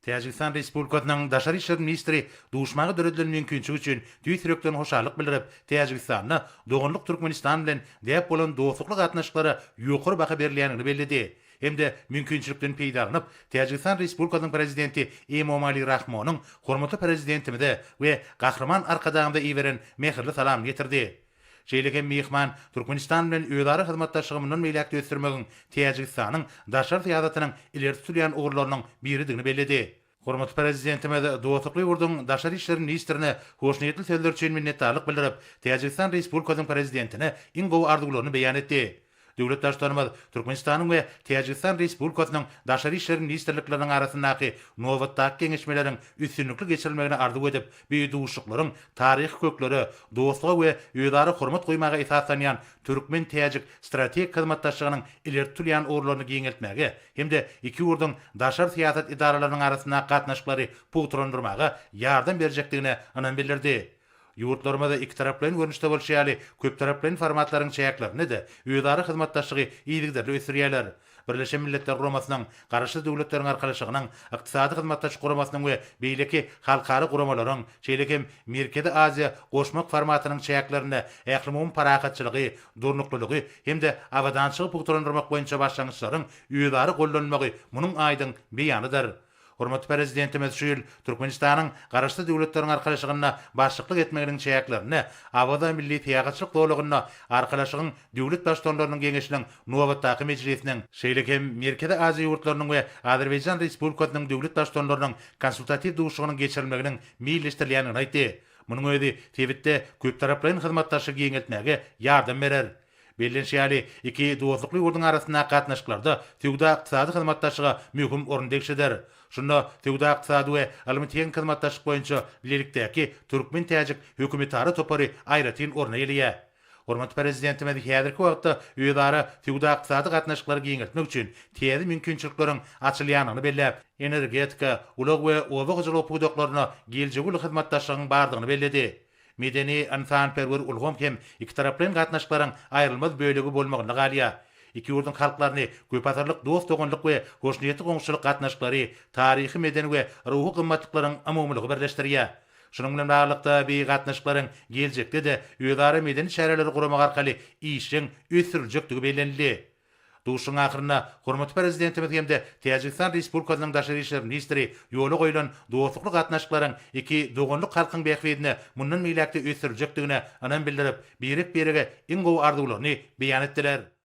Tacikistan Respublikasynyň Daşary işler ministri duşmagy döredilen mümkinçiligi üçin düýtürekden hoşarlyk bildirip, Tacikistanyna doganlyk Türkmenistan bilen däp bolan dostluk gatnaşyklara ýokary baha berilýänini bellidi. Hemde mümkinçilikden peýdalanyp, Tacikistan Respublikasynyň prezidenti Emomali Rahmonyň hormatly prezidentimide we gahrman arkadagynda iýeren mehirli salam getirdi. Şeýleken mehman Türkmenistan bilen öýdary hyzmatdaşlygymyň meýlekde ösdürmegiň Tacikistanyň daşary syýasatynyň ileri sürýän ugurlarynyň biridigini bellidi. Hormatly prezidentime dostlukly ýurdun daşary işler ministrine hoşnýetli sözler üçin minnetdarlyk bildirip, Tacikistan Respublikasynyň prezidentine iň gowy arzuwlaryny beýan etdi. Döwlet başçylary Türkmenistanyň we Tacikistan Respublikasynyň daşary işler ministrlikleriniň arasyndaky nowatdaky geňeşmeleriň üstünlükli geçirilmegine arzuw edip, beýduşuklaryň taryh kökleri, dostluğa we öýdary hormat goýmaga esaslanýan Türkmen-Tacik strategik hyzmatdaşlygynyň ileri sürýän ugurlaryny giňeltmäge hemde iki ýurdun daşary syýasat idaralarynyň arasynda gatnaşyklary putrandyrmaga ýardam berjekdigine anan bildirdi. Ýurtlarymyzda iki taraplaryň görnüşde bolşýaly köp taraplaryň formatlaryň çäklerini de öýdary hyzmatdaşlygy iýdigderli ösürýärler. Birleşen Milletler Guramasynyň garaşly döwletleriň arkalaşygynyň ykdysady hyzmatdaşlyk guramasynyň we beýleki halkary guramalaryň, şeýlekem Merkezi Aziýa goşmak formatynyň çäklerini ählimum parakatçylygy, durnuklylygy hemde awadançylygy putrandyrmak boýunça başlangyçlaryň öýdary gollanmagy munyň aýdyň beýanydyr. Hormatly prezidentimiz şu ýyl Türkmenistanyň garaşly döwletleriň arkalaşygyna başçylyk etmeginiň çäklerini, awada milli täýagatçylyk dowlugyna arkalaşygyň döwlet başçylarynyň geňeşiniň nowatdaky mejlisiniň, şeýlekem Merkezi Aziýa ýurtlarynyň we Azerbaýjan Respublikasynyň döwlet başçylarynyň konsultativ duşugynyň geçirilmeginiň meýilleşdirilýänini aýtdy. Munyň öýdi Tebitde köp taraplaryň hyzmatdaşlygy giňeltmäge ýardam berer. Bellenşýäli iki dostlukly ýurdun arasynda gatnaşyklarda tüwda ykdysady hyzmatdaşlyga möhüm orun degşidir. Şunda tüwda ykdysady we alymatiýan hyzmatdaşlyk boýunça bilelikdäki Türkmen-Tacik hökümetary topary aýratyn oruna gelýär. Hormatly prezidentimiz häzirki wagtda öýdary tüwda ykdysady gatnaşyklary giňeltmek üçin täze mümkinçilikleriň açylýanyny belläp, energetika, ulag we owagyjylyk puýdaklaryna geljegi hyzmatdaşlygyň bardygyny belledi. Medeni ansanperwer ulgam hem iki taraplaryň gatnaşyklaryň aýrylmaz bölegi bolmagyny galýa. İki ýurdun halklaryny köpatyrlyk dost doganlyk we hoşnýetli goňşulyk gatnaşyklary, taryhy, medeni we ruhy gymmatlyklaryň amumlygy birleşdirýär. Şunun bilen baglanykda bir gatnaşyklaryň geljekde de öýdary medeni şäherleri guramak arkaly işiň ösüriljekdigi bellenildi. Duşun ahyryna hormatly prezidentimiz hemde Tacikistan Respublikasynyň daşary işler ministri ýoly goýulan dostlukly gatnaşyklaryň iki doganlyk halkyň bähbedine mundan meýlekde ösüriljekdigine anan bildirip, berip berige iň gowy arzuwlaryny beýan etdiler.